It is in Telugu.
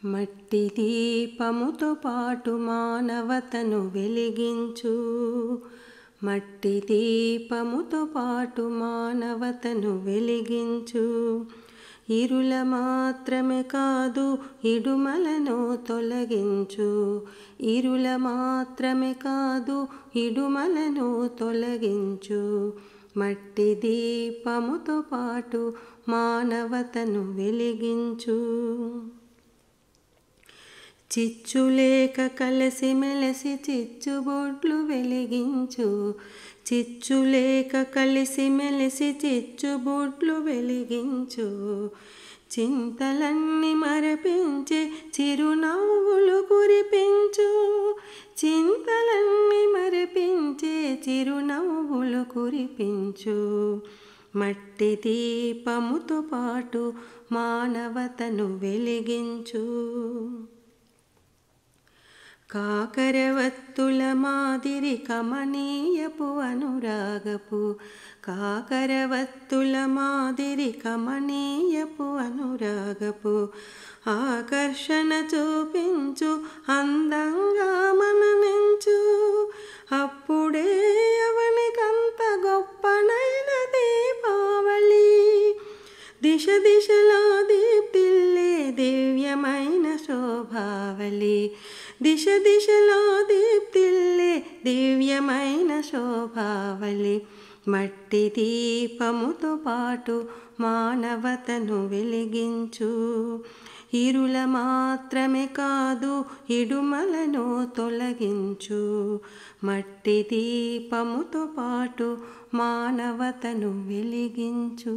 మట్టి దీపముతో పాటు మానవతను వెలిగించు. మట్టి దీపముతో పాటు మానవతను వెలిగించు. ఇరుల మాత్రమే కాదు ఇడుమలను తొలగించు. ఇరుల మాత్రమే కాదు ఇడుమలను తొలగించు. మట్టి దీపముతో పాటు మానవతను వెలిగించు. చిచ్చులేక కలిసి మెలిసి చిచ్చుబొడ్లు వెలిగించు. చిచ్చులేక కలిసి మెలిసి చిచ్చుబొడ్లు వెలిగించు. చింతలన్నీ మరపించి చిరునవ్వులు కురిపించు. చింతలన్నీ మరపించే చిరునవ్వులు కురిపించు. మట్టి దీపముతో పాటు మానవతను వెలిగించు. కాకరవత్తుల మాదిరి కమనీయపు అనురాగపు. కాకరవత్తుల మాదిరి కమనీయపు అనురాగపు. ఆకర్షణ చూపించు అందంగా మననించు. అప్పుడే అవనికంత గొప్పనైన దీపావళి. దిశ దిశలా దీప్తిల్లే దివ్యమైన శోభావళి. దిశ దిశలా దీప్తిల్లే దివ్యమైన శోభావళి. మట్టి దీపముతో పాటు మానవతను వెలిగించు. ఇరుల మాత్రమే కాదు ఇడుమలను తొలగించు. మట్టి దీపముతో పాటు మానవతను వెలిగించు.